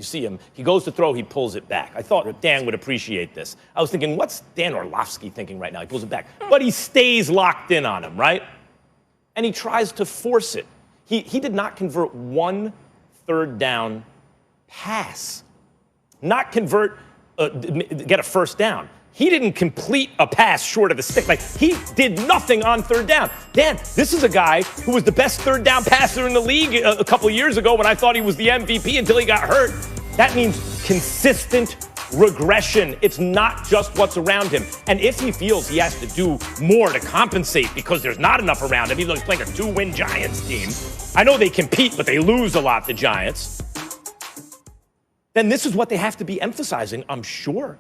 You see him. He goes to throw. He pulls it back. I thought Dan would appreciate this. I was thinking, what's Dan Orlovsky thinking right now? He pulls it back. But he stays locked in on him, right? And he tries to force it. He did not convert one third down pass. Not convert, get a first down. He didn't complete a pass short of the stick. Like, he did nothing on third down. Dan, this is a guy who was the best third down passer in the league a couple of years ago when I thought he was the MVP until he got hurt. That means consistent regression. It's not just what's around him. And if he feels he has to do more to compensate because there's not enough around him, he's playing a 2-win Giants team. I know they compete, but they lose a lot, the Giants. Then this is what they have to be emphasizing, I'm sure,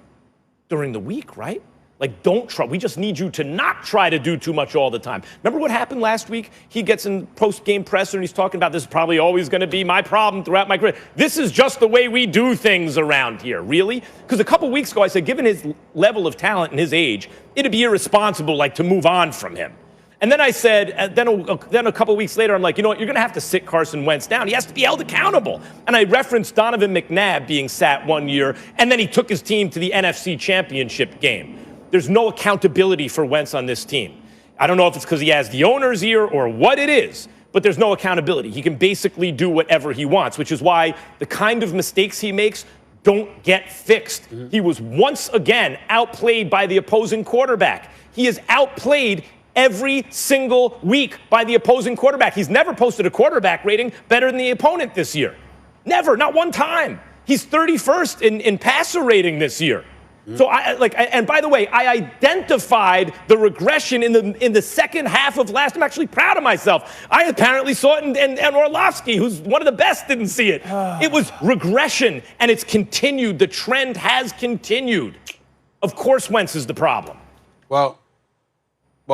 during the week, right? Like, don't try. We just need you to not try to do too much all the time. Remember what happened last week? He gets in post-game presser and he's talking about this is probably always going to be my problem throughout my career. This is just the way we do things around here. Really? Because a couple weeks ago I said, given his level of talent and his age, it'd be irresponsible, to move on from him. And then I said, then a couple weeks later, I'm like, you know what? You're going to have to sit Carson Wentz down. He has to be held accountable. And I referenced Donovan McNabb being sat one year, and then he took his team to the NFC Championship game. There's no accountability for Wentz on this team. I don't know if it's because he has the owner's ear or what it is, but there's no accountability. He can basically do whatever he wants, which is why the kind of mistakes he makes don't get fixed. He was once again outplayed by the opposing quarterback. He is outplayed every single week by the opposing quarterback. He's never posted a quarterback rating better than the opponent this year. Never, not one time. He's 31st in passer rating this year. So and by the way, I identified the regression in the second half of last. I'm actually proud of myself. I apparently saw it in Orlovsky, who's one of the best, didn't see it. It was regression, and it's continued. The trend has continued. Of course, Wentz is the problem. Well,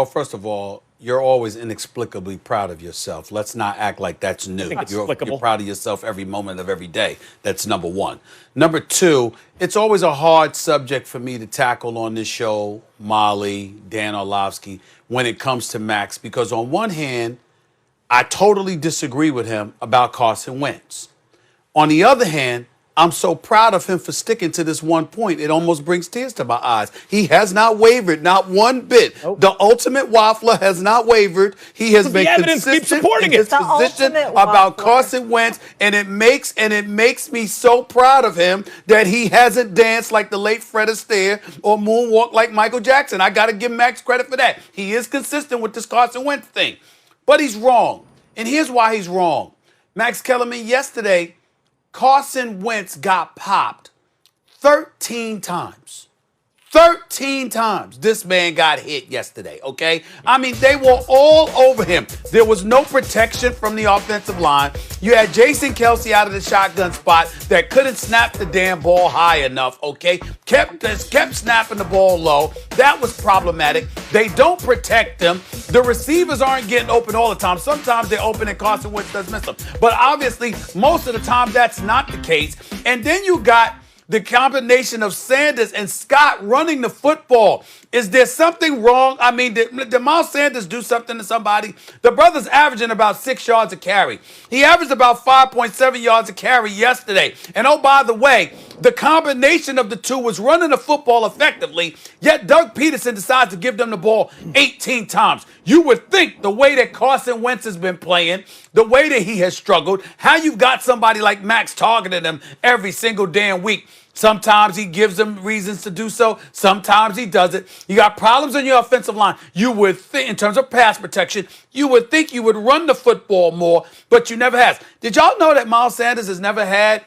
first of all, you're always inexplicably proud of yourself. Let's not act like that's new. You're proud of yourself every moment of every day. That's number one. Number two, it's always a hard subject for me to tackle on this show, Molly, Dan Orlovsky, when it comes to Max, because on one hand, I totally disagree with him about Carson Wentz. On the other hand, I'm so proud of him for sticking to this one point. It almost brings tears to my eyes. He has not wavered, not one bit. Nope. The ultimate waffler has not wavered. He has been consistent in his position about Carson Wentz, and it makes me so proud of him that he hasn't danced like the late Fred Astaire or moonwalked like Michael Jackson. I got to give Max credit for that. He is consistent with this Carson Wentz thing, but he's wrong, and here's why he's wrong. Max Kellerman yesterday. Carson Wentz got popped 13 times. 13 times this man got hit yesterday, okay? I mean, they were all over him. There was no protection from the offensive line. You had Jason Kelce out of the shotgun spot that couldn't snap the damn ball high enough, okay? Kept snapping the ball low. That was problematic. They don't protect them. The receivers aren't getting open all the time. Sometimes they're open and Carson Wentz does miss them. But obviously, most of the time, that's not the case. And then you got the combination of Sanders and Scott running the football. Is there something wrong? I mean, did Miles Sanders do something to somebody? The brother's averaging about 6 yards a carry. He averaged about 5.7 yards a carry yesterday. And oh, by the way, the combination of the two was running the football effectively, yet Doug Peterson decides to give them the ball 18 times. You would think the way that Carson Wentz has been playing, the way that he has struggled, how you've got somebody like Max targeting him every single damn week. Sometimes he gives them reasons to do so. Sometimes he doesn't. You got problems on your offensive line. You would think, in terms of pass protection, you would think you would run the football more, but you never has. Did y'all know that Miles Sanders has never had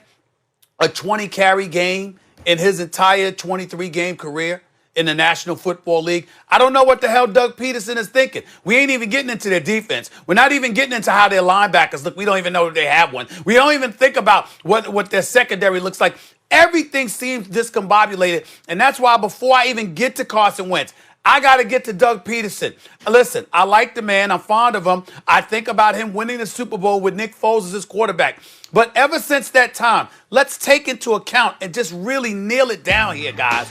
a 20-carry game in his entire 23-game career in the National Football League? I don't know what the hell Doug Peterson is thinking. We ain't even getting into their defense. We're not even getting into how their linebackers look. We don't even know if they have one. We don't even think about what their secondary looks like. Everything seems discombobulated, and that's why before I even get to Carson Wentz, I got to get to Doug Peterson. Listen, I like the man. I'm fond of him. I think about him winning the Super Bowl with Nick Foles as his quarterback. But ever since that time, let's take into account and just really nail it down here, guys.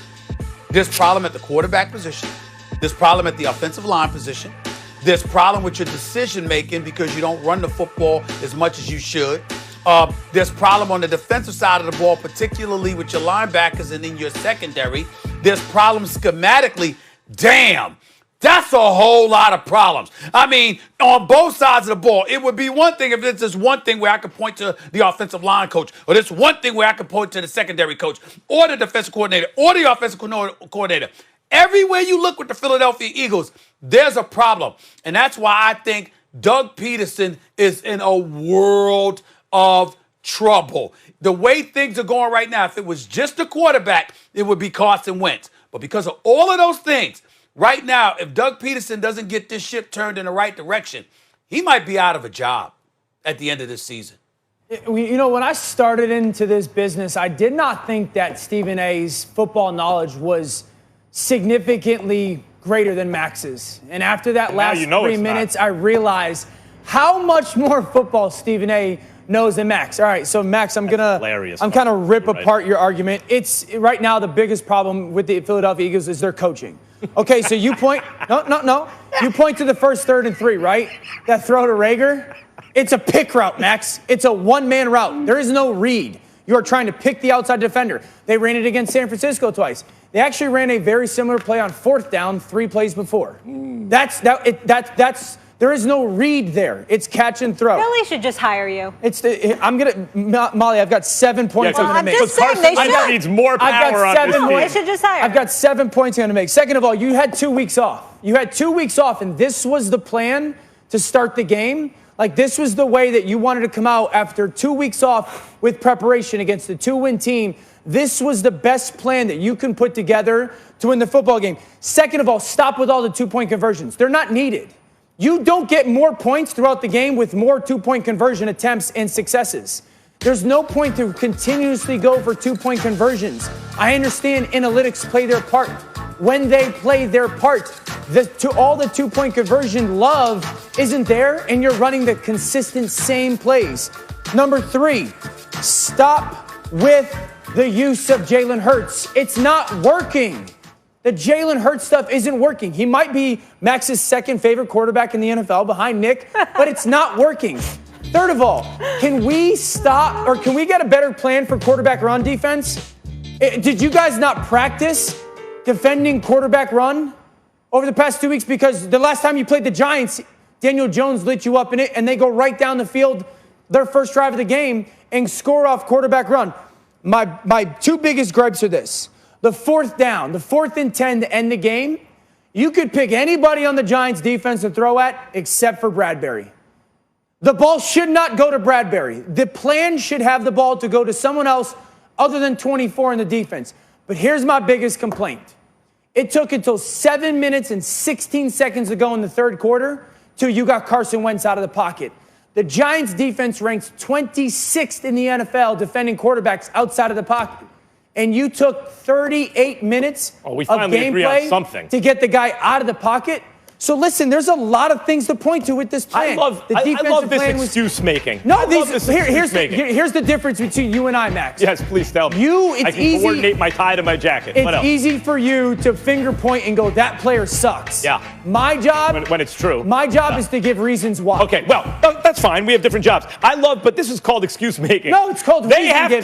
There's problem at the quarterback position. There's problem at the offensive line position. There's problem with your decision-making because you don't run the football as much as you should. There's problem on the defensive side of the ball, particularly with your linebackers and in your secondary. There's problems schematically. Damn. That's a whole lot of problems. I mean, on both sides of the ball, it would be one thing if it's just one thing where I could point to the offensive line coach, or this one thing where I could point to the secondary coach, or the defensive coordinator, or the offensive coordinator. Everywhere you look with the Philadelphia Eagles, there's a problem. And that's why I think Doug Peterson is in a world of trouble. The way things are going right now, if it was just the quarterback, it would be Carson Wentz. But because of all of those things, right now, if Doug Peterson doesn't get this ship turned in the right direction, he might be out of a job at the end of this season. You know, when I started into this business, I did not think that Stephen A's football knowledge was significantly greater than Max's. And after that last 3 minutes, I realized how much more football Stephen A knows than Max. All right, so Max, I'm kind of rip apart your argument. It's right now the biggest problem with the Philadelphia Eagles is their coaching. Okay, so you point, no. You point to the first 3rd and 3, right? That throw to Rager. It's a pick route, Max. It's a one-man route. There is no read. You are trying to pick the outside defender. They ran it against San Francisco twice. They actually ran a very similar play on 4th down 3 plays before. There is no read there. It's catch and throw. Philly should just hire you. Molly, I've got 7 points I'm going to make. Just saying, they should. Needs more power on this team. They should just hire. I've got 7 points I'm going to make. Second of all, you had 2 weeks off. And this was the plan to start the game. Like, this was the way that you wanted to come out after 2 weeks off with preparation against the 2-win team. This was the best plan that you can put together to win the football game. Second of all, stop with all the 2-point conversions. They're not needed. You don't get more points throughout the game with more 2-point conversion attempts and successes. There's no point to continuously go for 2-point conversions. I understand analytics play their part. When they play their part, all the 2-point conversion love isn't there, and you're running the consistent same plays. Number 3, stop with the use of Jalen Hurts. It's not working. The Jalen Hurts stuff isn't working. He might be Max's second favorite quarterback in the NFL behind Nick, but it's not working. Third of all, can we get a better plan for quarterback run defense? Did you guys not practice defending quarterback run over the past 2 weeks? Because the last time you played the Giants, Daniel Jones lit you up in it, and they go right down the field their first drive of the game and score off quarterback run. My 2 biggest gripes are this. The 4th down, the 4th and 10 to end the game, you could pick anybody on the Giants defense to throw at except for Bradbury. The ball should not go to Bradbury. The plan should have the ball to go to someone else other than 24 in the defense. But here's my biggest complaint. It took until 7 minutes and 16 seconds to go in the 3rd quarter till you got Carson Wentz out of the pocket. The Giants defense ranks 26th in the NFL defending quarterbacks outside of the pocket. And you took 38 minutes of gameplay to get the guy out of the pocket. So listen, there's a lot of things to point to with this plan. I love this excuse making. Here's the difference between you and I, Max. Yes, please tell me. I can coordinate my tie to my jacket. It's easy for you to finger point and go, that player sucks. Yeah. My job, when it's true. My job is to give reasons why. Okay, well, that's fine. We have different jobs. But this is called excuse making. No, it's called reason giving.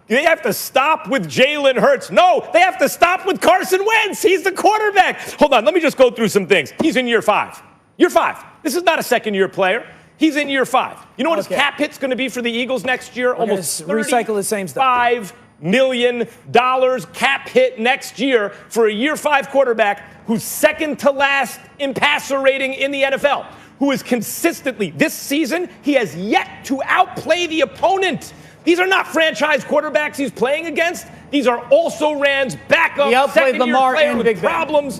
They have to stop with Jalen Hurts. No, they have to stop with Carson Wentz. He's the quarterback. Hold on, let me just go through some things. He's in year 5. Year 5. This is not a second-year player. He's in year 5. You know what his cap hit's going to be for the Eagles next year? Almost recycle the same stuff. $5 million cap hit next year for a year 5 quarterback who's second to last in passer rating in the NFL, who is consistently, this season, he has yet to outplay the opponent. These are not franchise quarterbacks he's playing against. These are also Rand's backup, second-year player with problems.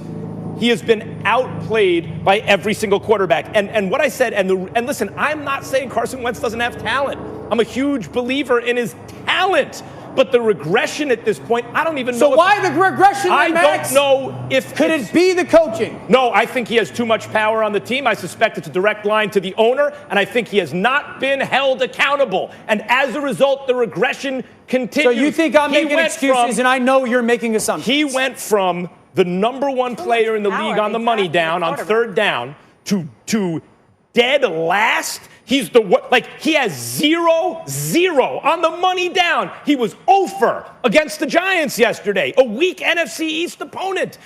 He has been outplayed by every single quarterback. And what I said, and listen, I'm not saying Carson Wentz doesn't have talent. I'm a huge believer in his talent. But the regression at this point, I don't even know. So why the regression, Max? I don't know if could it be the coaching? No, I think he has too much power on the team. I suspect it's a direct line to the owner, and I think he has not been held accountable. And as a result, the regression continues. So you think I'm making excuses, and I know you're making assumptions. He went from the number 1 player in the league on the money down, on 3rd down, to dead last. He's he has 0-0 on the money down. He was 0 against the Giants yesterday, a weak NFC East opponent.